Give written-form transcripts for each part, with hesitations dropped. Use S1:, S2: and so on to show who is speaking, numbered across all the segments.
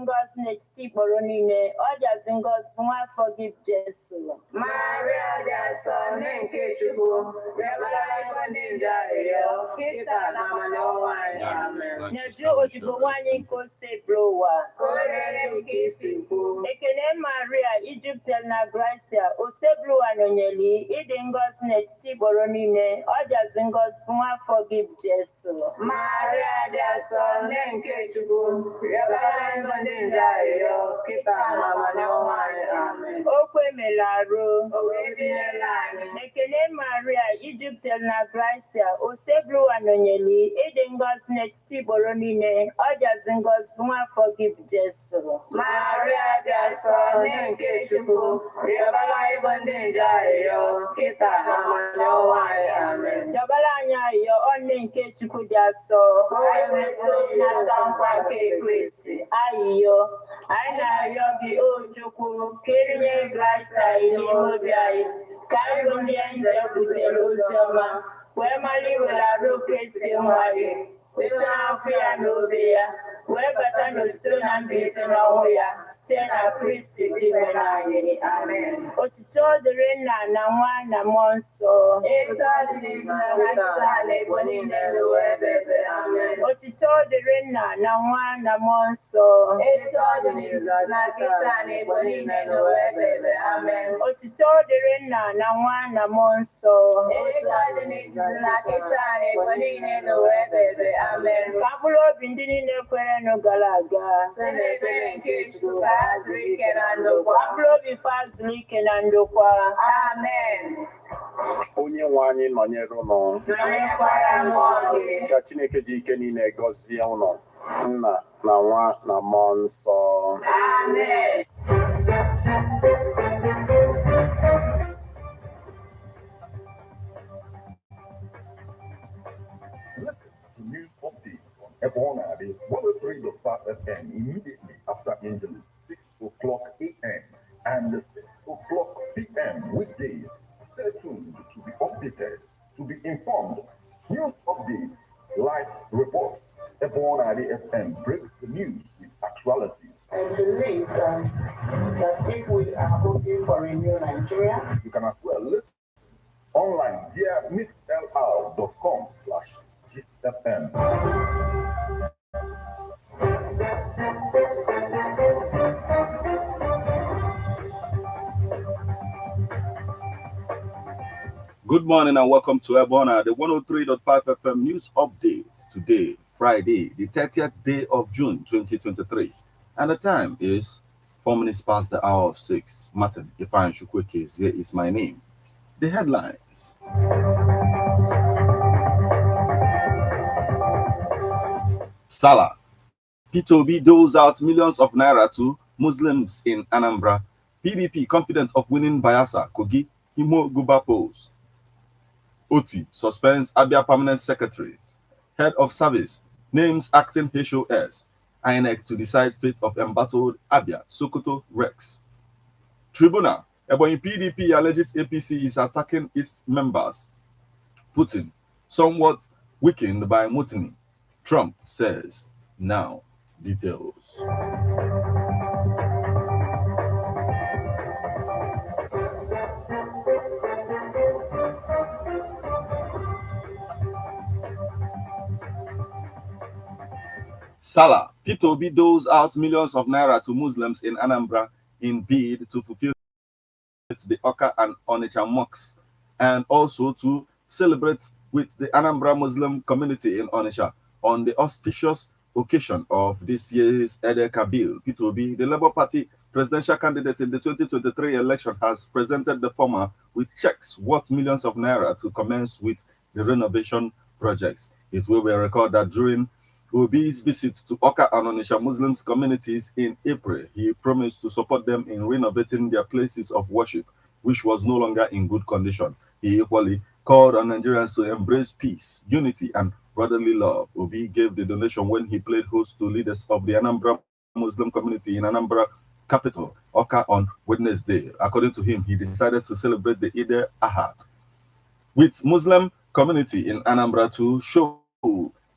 S1: ngozi n'etiti igboro niile, ọ dịazị ngozi bụ nwa afọ gị bụ Jesu.
S2: Maria dị asọ nne nke Chukwu, rịọbara ịbụ ndị nje arịrịọ, kịta na amana ọnwa anyị. Amen.
S1: N'uju odibo nwanyị nke ose bụrụ ụwa,
S2: Ka o rere m ka isi kwuo.
S1: ekele Maria ijupụtara na gracia, ose bụrụ ụwa nọnyere, ịdị ngozi n'etiti igboro niile, ọ dịazị ngozi bụ nwa afọ gị bụ Jesu.
S2: Maria dị asọ nne nke Chukwu, rịọbara ịbụ ndị nje arịrịọ, kịta na amana ọnwa anyị. Amen.
S1: Okwu emela arụ,
S2: O wee binyela anyị.
S1: ekele Maria ijupụtara na gracia, ose bụrụ ụwa nọnyere, ịdị ngozi n'etiti igboro niile, ọ dịazị ngozi bụ nwa afọ gị bụ Jesu.
S2: Maria dị asọ nne nke Chukwu, rịọbara ịbụ ndị nje arịrịọ, kịta na amana ọnwa anyị. Amen.
S1: Dọbara anyị ayọ ọnne nke Chukwu dị asọ,
S2: Ka anyị nweta nnata nkwa nke Kristi.
S1: ayịyọ anyị na-arịọ gị o Chukwu ka erinye gracia anyị n'ime obi anyị, ka anyị bụ ndị nje butere ozi ọma wee mara iwere arụ Kristi nwa gị site n'afọ ya na obe ya, wee bata n'osito na mbilite n'ọnwụ ya site na Kristi dị mere anyị.
S2: Amen.
S1: Otuto dịrị Nna na Nwa na Mmụọ Nsọ.
S2: Etu ọ dị n'izu na kịta na ebo niile n'ụwa ebe ebe. Amen.
S1: Otuto dịrị Nna na Nwa na Mmụọ Nsọ.
S2: Etu ọ dị n'izu na kịta na ebo niile n'ụwa ebe ebe. Amen.
S1: Otuto dịrị Nna na Nwa na Mmụọ Nsọ.
S2: Etu ọ dị n'izu na kịta na ebo niile n'ụwa ebe ebe. Amen.
S1: Ka mkpụrụ obi ndị niile kwerenụ gara aga,
S2: Site n'ekpere nke Chukwu ka ha zuru ike na ndokwa.
S1: ka mkpụrụ obi fa zuru ike na ndokwa.
S2: Amen.
S3: Onye nwe anyị nọnyere ụnụ,
S2: Nọnyekwara mmụọ gị.
S3: ka Chineke ji ike niile gọzie ụnụ, Nna na Nwa na Mmụọ Nsọ.
S2: Amen.
S4: Listen to news updates on Ebonade 103.5 FM immediately after Angelus, 6 o'clock a.m. and 6 o'clock p.m. weekdays. Stay tuned to be updated, to be informed. News updates, live reports. Ebonade FM breaks the news with actualities.
S5: And believe that if we are hoping for a new Nigeria,
S4: You can as well listen online via mixlr.com/gistfm.
S6: Good morning and welcome to Ebona, the 103.5 FM news update. Today, Friday, the 30th day of June 2023. And the time is 4 minutes past the hour of 6. Martin Ifan Shukweke is my name. The headlines. Salah. P2B doles out millions of naira to Muslims in Anambra. PDP confident of winning Bayelsa, Kogi, Imo Guba polls. Oti suspends Abia permanent secretaries. Head of service names acting HOS. INEC to decide fate of embattled Abia, Sokoto, Rex. Tribunal. Ebonyi PDP alleges APC is attacking its members. Putin, somewhat weakened by mutiny. Trump says, now details. Salah, P2B doles out millions of naira to Muslims in Anambra in bid to fulfill the Oka and Onitsha mosques, and also to celebrate with the Anambra Muslim community in Onitsha on the auspicious occasion of this year's Ede Kabil. P2B, the Labour Party presidential candidate in the 2023 election, has presented the former with checks worth millions of naira to commence with the renovation projects. It will be recorded that during Obi's visit to Oka and Onitsha Muslims communities in April, he promised to support them in renovating their places of worship, which was no longer in good condition. He equally called on Nigerians to embrace peace, unity, and brotherly love. Obi gave the donation when he played host to leaders of the Anambra Muslim community in Anambra capital, Oka, on Wednesday. According to him, he decided to celebrate the Eid al-Adha with Muslim community in Anambra to show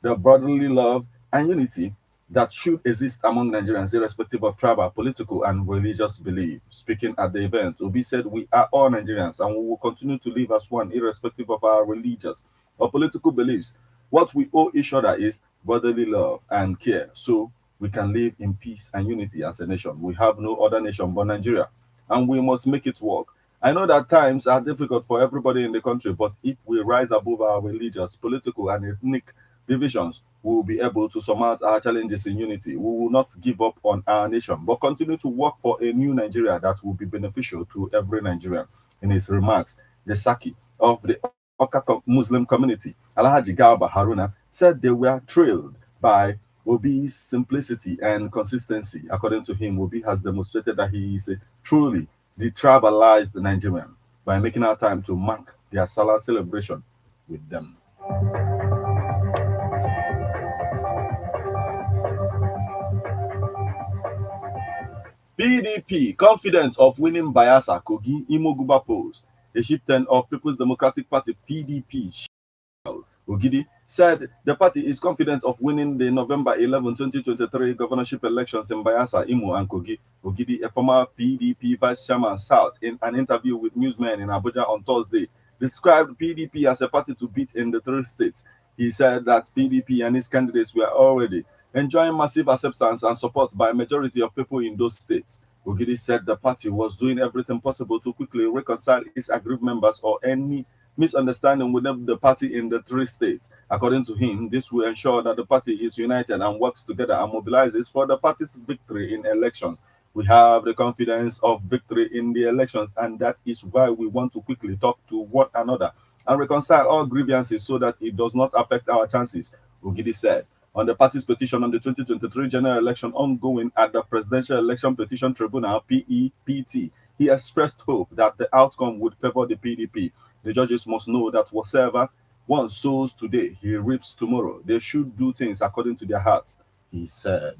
S6: the brotherly love and unity that should exist among Nigerians, irrespective of tribal, political, and religious belief. Speaking at the event, Obi said, "We are all Nigerians and we will continue to live as one, irrespective of our religious or political beliefs. What we owe each other is brotherly love and care, so we can live in peace and unity as a nation. We have no other nation but Nigeria, and we must make it work. I know that times are difficult for everybody in the country, but if we rise above our religious, political, and ethnic divisions, we will be able to surmount our challenges in unity. We will not give up on our nation, but continue to work for a new Nigeria that will be beneficial to every Nigerian." In his remarks, the Saki of the Oka Muslim community, Alhaji Garba Haruna, said they were thrilled by Obi's simplicity and consistency. According to him, Obi has demonstrated that he is a truly detribalized Nigerian by making our time to mark their Salah celebration with them. PDP confident of winning Bayelsa Kogi Imoguba polls. A chieftain of People's Democratic Party (PDP), Ogidi, said the party is confident of winning the November 11, 2023 governorship elections in Bayelsa, Imo, and Kogi. Ogidi, a former PDP vice chairman South, in an interview with newsmen in Abuja on Thursday, described PDP as a party to beat in the three states. He said that PDP and its candidates were already enjoying massive acceptance and support by a majority of people in those states. Ogidi said the party was doing everything possible to quickly reconcile its aggrieved members or any misunderstanding within the party in the three states. According to him, this will ensure that the party is united and works together and mobilizes for the party's victory in elections. We have the confidence of victory in the elections, and that is why we want to quickly talk to one another and reconcile all grievances so that it does not affect our chances, Ogidi said. On the party's petition on the 2023 general election ongoing at the Presidential Election Petition Tribunal (PEPT), he expressed hope that the outcome would favor the PDP. The judges must know that whatever one sows today, he reaps tomorrow. They should do things according to their hearts, he said.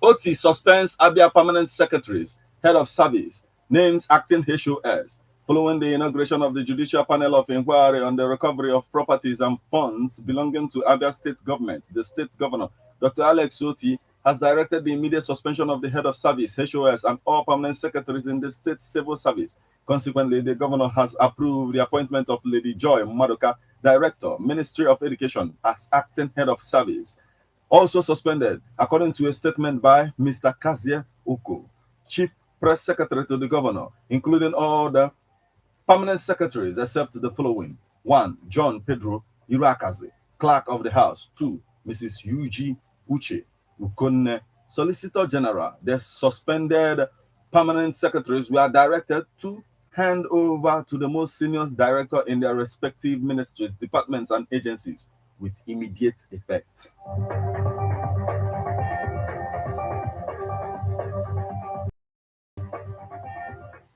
S6: OT suspends Abia permanent secretaries, head of service, names acting HOS. Following the inauguration of the Judicial Panel of Inquiry on the recovery of properties and funds belonging to Abia State Government, the state governor, Dr. Alex Oti, has directed the immediate suspension of the head of service, HOS, and all permanent secretaries in the state civil service. Consequently, the governor has approved the appointment of Lady Joy Madoka, Director, Ministry of Education, as acting head of service. Also suspended, according to a statement by Mr. Kazie Oko, Chief Press Secretary to the governor, including all the permanent secretaries except the following: 1. John Pedro Irakaze, Clerk of the House. 2. Mrs. Yuji Uche Ukonne, Solicitor General. The suspended permanent secretaries were directed to hand over to the most senior director in their respective ministries, departments, and agencies with immediate effect.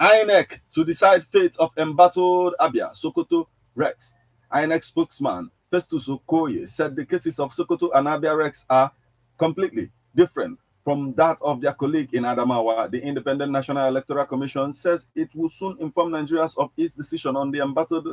S6: INEC to decide fate of embattled Abia, Sokoto, Rex. INEC spokesman Festus Okoye said the cases of Sokoto and Abia Rex are completely different from that of their colleague in Adamawa. The Independent National Electoral Commission says it will soon inform Nigerians of its decision on the embattled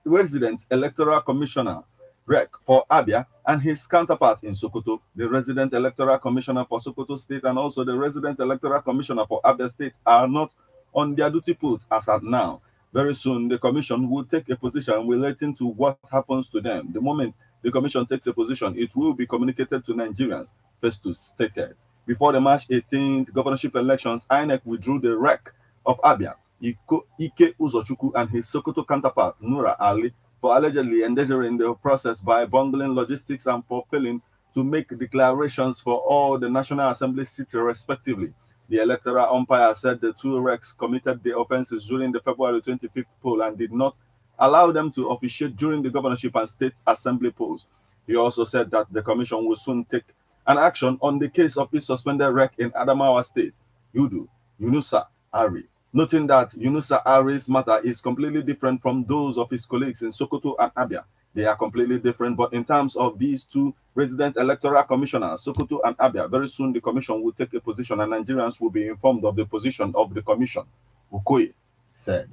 S6: resident electoral commissioner Rec for Abia and his counterpart in Sokoto, the resident electoral commissioner for Sokoto State, and also the resident electoral commissioner for Abia State are not on their duty posts as at now. Very soon, the commission will take a position relating to what happens to them. The moment the commission takes a position, it will be communicated to Nigerians, Festus stated. Before the March 18th governorship elections, INEC withdrew the Rec of Abia, Ike Uzochukwu, and his Sokoto counterpart, Nura Ali, for allegedly endangering the process by bungling logistics and for failing to make declarations for all the National Assembly seats respectively. The electoral umpire said the two Recs committed the offenses during the February 25th poll and did not allow them to officiate during the governorship and state assembly polls. He also said that the commission will soon take an action on the case of his suspended Rec in Adamawa State, Yunusa Ari, noting that Yunusa Ari's matter is completely different from those of his colleagues in Sokoto and Abia. They are completely different, but in terms of these two resident electoral commissioners, Sokoto and Abia, very soon the commission will take a position and Nigerians will be informed of the position of the commission, Ukoye said.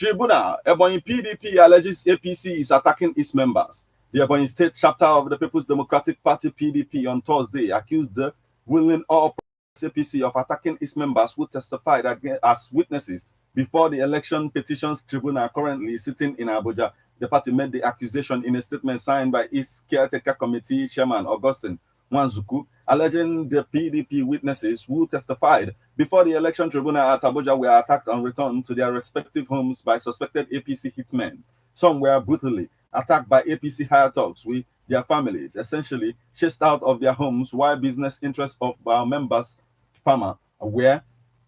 S6: Tribunal, Ebonyi PDP alleges APC is attacking its members. The Ebonyi State chapter of the People's Democratic Party PDP on Thursday accused the willing or APC of attacking its members who testified as witnesses before the Election Petitions Tribunal currently sitting in Abuja. The party made the accusation in a statement signed by its caretaker committee chairman, Augustine Wanzuku, alleging the PDP witnesses who testified before the election tribunal at Abuja were attacked and returned to their respective homes by suspected APC hitmen. Some were brutally attacked by APC higher thugs with their families, essentially chased out of their homes, while business interests of our members, farmer, were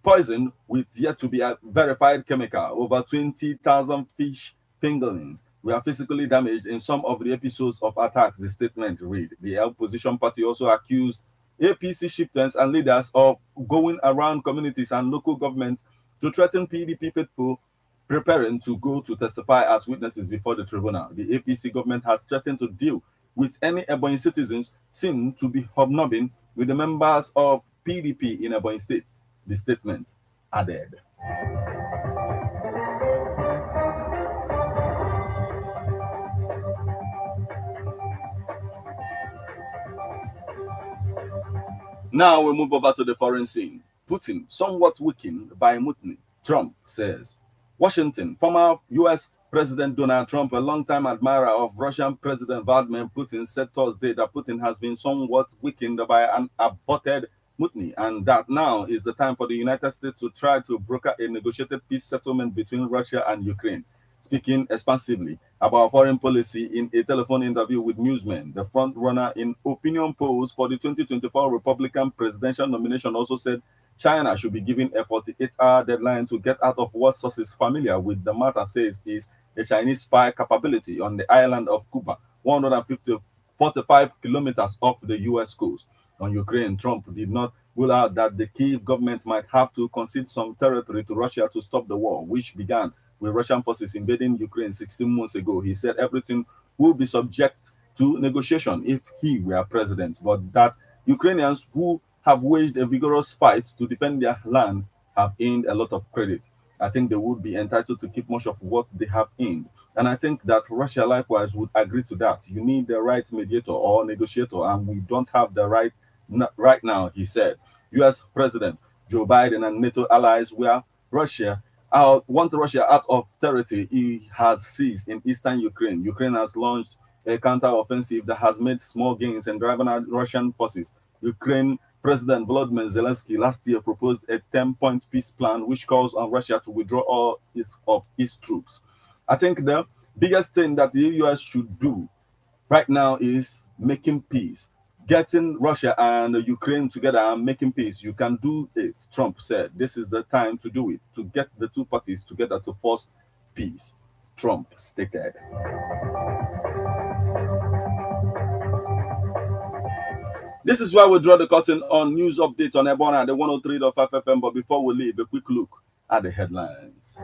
S6: poisoned with yet to be a verified chemical. Over 20,000 fish fingerlings were physically damaged in some of the episodes of attacks, the statement read. The opposition party also accused APC chieftains and leaders of going around communities and local governments to threaten PDP faithful preparing to go to testify as witnesses before the tribunal. The APC government has threatened to deal with any Ebonyi citizens seen to be hobnobbing with the members of PDP in Ebonyi State, the statement added. Now we move over to the foreign scene. Putin, somewhat weakened by mutiny, Trump says. Washington, former U.S. President Donald Trump, a longtime admirer of Russian President Vladimir Putin, said Thursday that Putin has been somewhat weakened by an aborted mutiny and that now is the time for the United States to try to broker a negotiated peace settlement between Russia and Ukraine. Speaking expansively about foreign policy in a telephone interview with newsmen, the front runner in opinion polls for the 2024 Republican presidential nomination also said China should be given a 48-hour deadline to get out of what sources familiar with the matter says is a Chinese spy capability on the island of Cuba, 145 kilometers off the U.S. coast. On Ukraine, Trump did not rule out that the Kyiv government might have to concede some territory to Russia to stop the war, which began with Russian forces invading Ukraine 16 months ago. He said everything will be subject to negotiation if he were president, but that Ukrainians who have waged a vigorous fight to defend their land have earned a lot of credit. I think they would be entitled to keep much of what they have earned. And I think that Russia likewise would agree to that. You need the right mediator or negotiator, and we don't have the right now, he said. US President Joe Biden and NATO allies want Russia out of territory he has seized in eastern Ukraine. Ukraine has launched a counter-offensive that has made small gains in driving out Russian forces. Ukraine President Volodymyr Zelensky last year proposed a 10-point peace plan which calls on Russia to withdraw all of its troops. I think the biggest thing that the US should do right now is making peace. Getting Russia and Ukraine together and making peace. You can do it, Trump said. This is the time to do it, to get the two parties together to force peace, Trump stated. This is where we draw the curtain on news update on Ebona, the 103.5 FM. But before we leave, a quick look at the headlines.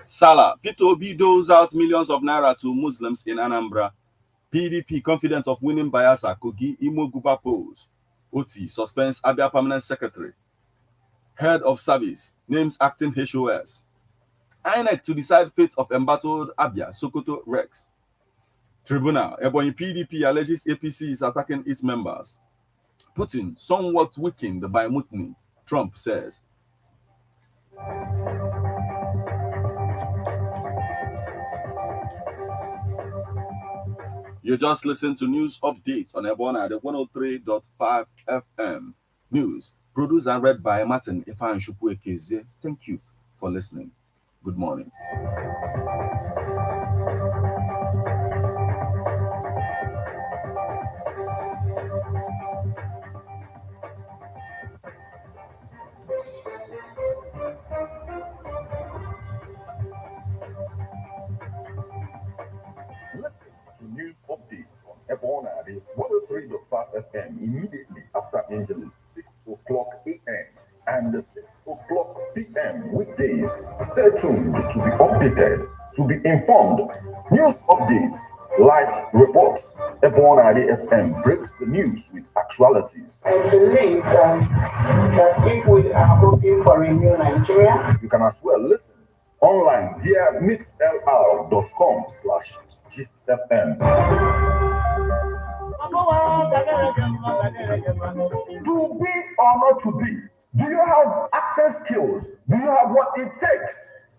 S6: Salah, Peter Obi doles out millions of naira to Muslims in Anambra. PDP confident of winning Bayelsa, Kogi, Imo Guba polls. Oti suspends Abia permanent secretary. Head of service names acting HOS. INEC to decide fate of embattled Abia, Sokoto Rex. Tribunal, Ebonyi PDP alleges APC is attacking its members. Putin somewhat weakened by mutiny, Trump says. You just listened to news updates on Ebona, the 103.5 FM. News produced and read by Martin Ifan Shupue. Thank you for listening. Good morning.
S4: Listen to news updates on Ebona, the 103.5 FM immediately after Angeles, 6 o'clock a.m. and 6 o'clock p.m. weekdays. Stay tuned to be updated, to be informed. News updates Life reports. Ebonadi FM breaks the news with actualities.
S5: I believe that if we are looking for a new Nigeria,
S4: You can as well listen online via mixlr.com/gistfm. To be or not to be? Do you have acting skills? Do you have what it takes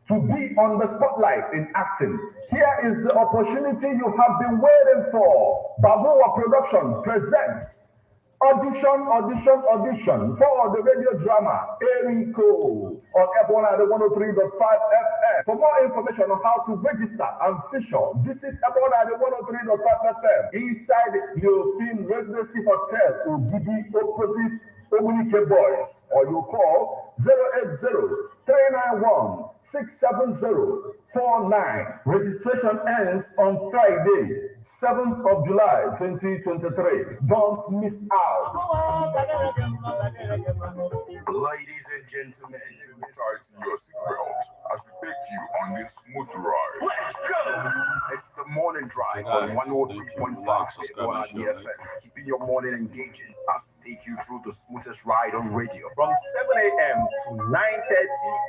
S4: to be on the spotlight in acting? Here is the opportunity you have been waiting for. Baboa Production presents audition for the radio drama Eriko on Ebona 103.5 FM. For more information on how to register and feature, visit Ebona 103.5 FM inside European Residency Hotel, Ogidi, opposite Omunike Boys, or you call 080-391-67049. Registration ends on Friday, 7th of July 2023. Don't miss out.
S7: Ladies and gentlemen, tighten your seatbelt as we take you on this smooth ride. Let's go! It's the morning drive on 103.5 FM, keeping your morning engaging as we take you through the smoothest ride on radio from 7 a.m. to 9:30